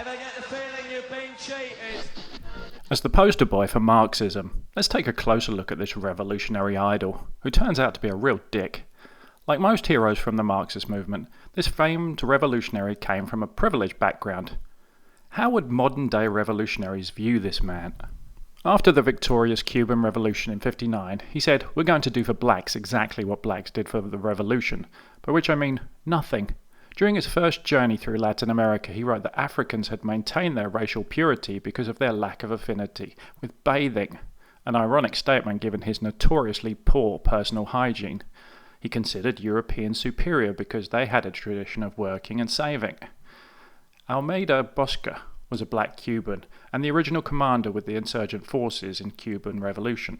Ever get the feeling you've been cheated? As the poster boy for Marxism, let's take a closer look at this revolutionary idol, who turns out to be a real dick. Like most heroes from the Marxist movement, this famed revolutionary came from a privileged background. How would modern-day revolutionaries view this man? After the victorious Cuban Revolution in '59, he said, "We're going to do for blacks exactly what blacks did for the revolution," by which I mean nothing. During his first journey through Latin America, he wrote that Africans had maintained their racial purity because of their lack of affinity with bathing, an ironic statement given his notoriously poor personal hygiene. He considered Europeans superior because they had a tradition of working and saving. Almeida Bosca was a black Cuban and the original commander with the insurgent forces in Cuban Revolution.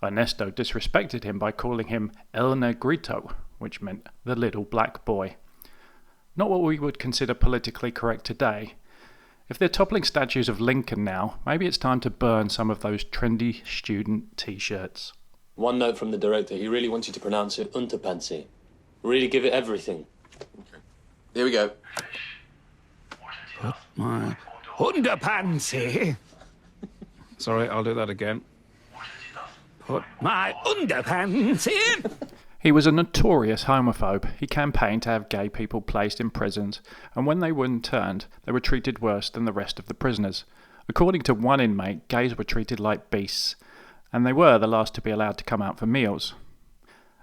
Ernesto disrespected him by calling him El Negrito, which meant the little black boy. Not what we would consider politically correct today. If they're toppling statues of Lincoln now, maybe it's time to burn some of those trendy student t-shirts. One note from the director, he really wants you to pronounce it Unterpanzi. Really give it everything. Okay. Here we go. Put my Unterpanzi. Sorry, I'll do that again. Put my Unterpanzi. He was a notorious homophobe. He campaigned to have gay people placed in prisons, and when they were interned, they were treated worse than the rest of the prisoners. According to one inmate, gays were treated like beasts, and they were the last to be allowed to come out for meals.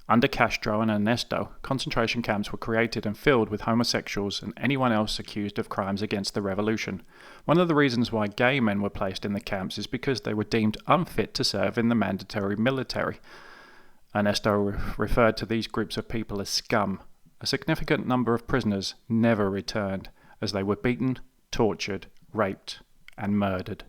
Under Castro and Ernesto, concentration camps were created and filled with homosexuals and anyone else accused of crimes against the revolution. One of the reasons why gay men were placed in the camps is because they were deemed unfit to serve in the mandatory military. Ernesto referred to these groups of people as scum. A significant number of prisoners never returned, as they were beaten, tortured, raped, and murdered.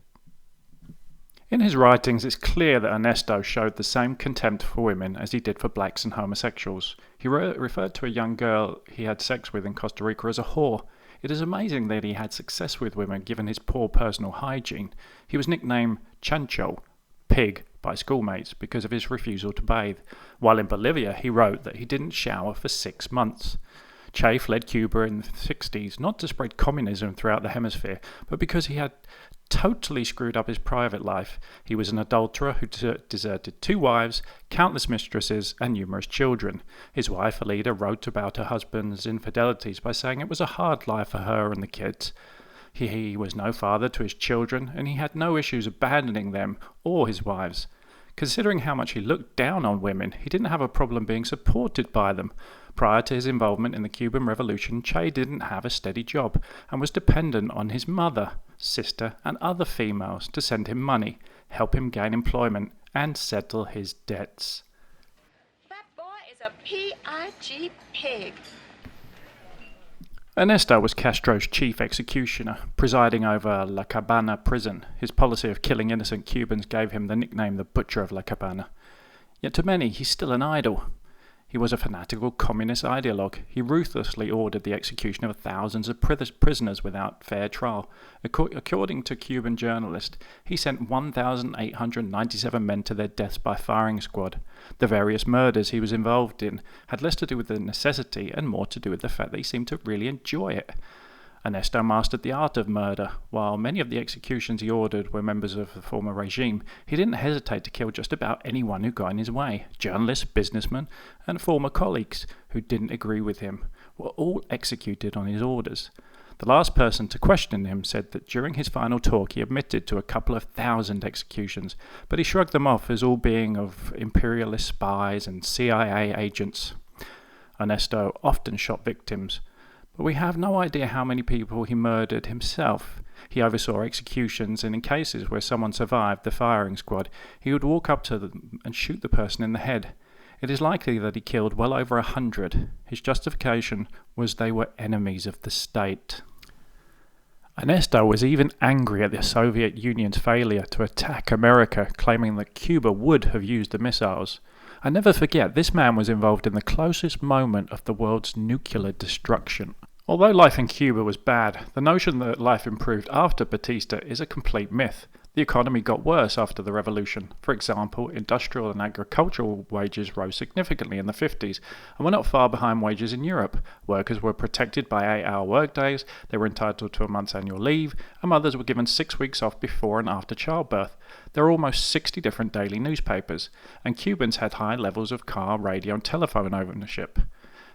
In his writings, it's clear that Ernesto showed the same contempt for women as he did for blacks and homosexuals. He referred to a young girl he had sex with in Costa Rica as a whore. It is amazing that he had success with women given his poor personal hygiene. He was nicknamed Chancho, pig, by schoolmates because of his refusal to bathe. While in Bolivia, he wrote that he didn't shower for 6 months. Che fled Cuba in the 60s, not to spread communism throughout the hemisphere, but because he had totally screwed up his private life. He was an adulterer who deserted 2 wives, countless mistresses, and numerous children. His wife, Alida, wrote about her husband's infidelities by saying it was a hard life for her and the kids. He was no father to his children, and he had no issues abandoning them or his wives. Considering how much he looked down on women, he didn't have a problem being supported by them. Prior to his involvement in the Cuban Revolution, Che didn't have a steady job and was dependent on his mother, sister, and other females to send him money, help him gain employment, and settle his debts. That boy is a P-I-G pig. Ernesto was Castro's chief executioner, presiding over La Cabana prison. His policy of killing innocent Cubans gave him the nickname the Butcher of La Cabana. Yet to many, he's still an idol. He was a fanatical communist ideologue. He ruthlessly ordered the execution of thousands of prisoners without fair trial. According to Cuban journalist, he sent 1,897 men to their deaths by firing squad. The various murders he was involved in had less to do with the necessity and more to do with the fact that he seemed to really enjoy it. Ernesto mastered the art of murder. While many of the executions he ordered were members of the former regime, he didn't hesitate to kill just about anyone who got in his way. Journalists, businessmen, and former colleagues who didn't agree with him were all executed on his orders. The last person to question him said that during his final talk he admitted to a couple of thousand executions, but he shrugged them off as all being of imperialist spies and CIA agents. Ernesto often shot victims, but we have no idea how many people he murdered himself. He oversaw executions, and in cases where someone survived the firing squad, he would walk up to them and shoot the person in the head. It is likely that he killed well over 100. His justification was they were enemies of the state. Ernesto was even angry at the Soviet Union's failure to attack America, claiming that Cuba would have used the missiles. I never forget, this man was involved in the closest moment of the world's nuclear destruction. Although life in Cuba was bad, the notion that life improved after Batista is a complete myth. The economy got worse after the revolution. For example, industrial and agricultural wages rose significantly in the 50s and were not far behind wages in Europe. Workers were protected by 8-hour workdays, they were entitled to a month's annual leave, and mothers were given 6 weeks off before and after childbirth. There were almost 60 different daily newspapers, and Cubans had high levels of car, radio, and telephone ownership.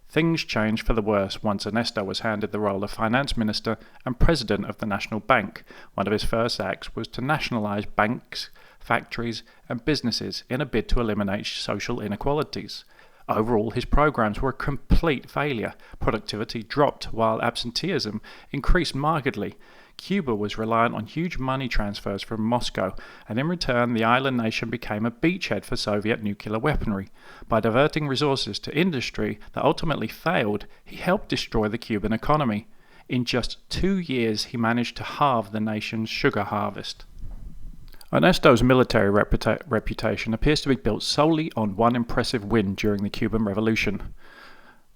Things changed for the worse once Ernesto was handed the role of finance minister and president of the National Bank. One of his first acts was to nationalize banks, factories, and businesses in a bid to eliminate social inequalities. Overall, his programs were a complete failure. Productivity dropped while absenteeism increased markedly. Cuba was reliant on huge money transfers from Moscow, and in return the island nation became a beachhead for Soviet nuclear weaponry. By diverting resources to industry that ultimately failed, he helped destroy the Cuban economy. In just 2 years, he managed to halve the nation's sugar harvest. Ernesto's military reputation appears to be built solely on one impressive win during the Cuban Revolution.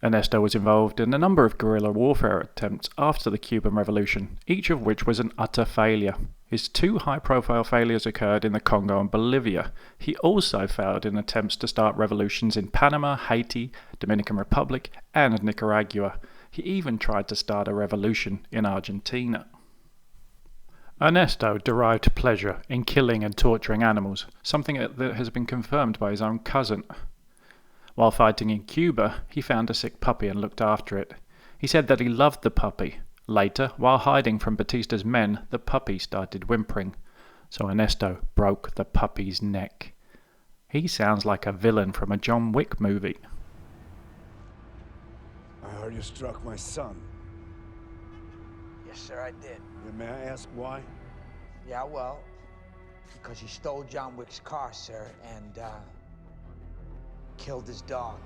Ernesto was involved in a number of guerrilla warfare attempts after the Cuban Revolution, each of which was an utter failure. His 2 high-profile failures occurred in the Congo and Bolivia. He also failed in attempts to start revolutions in Panama, Haiti, Dominican Republic, and Nicaragua. He even tried to start a revolution in Argentina. Ernesto derived pleasure in killing and torturing animals, something that has been confirmed by his own cousin. While fighting in Cuba, he found a sick puppy and looked after it. He said that he loved the puppy. Later, while hiding from Batista's men, the puppy started whimpering. So Ernesto broke the puppy's neck. He sounds like a villain from a John Wick movie. I heard you struck my son. Yes, sir, I did. May I ask why? Yeah, well, because he stole John Wick's car, sir, and killed his dog.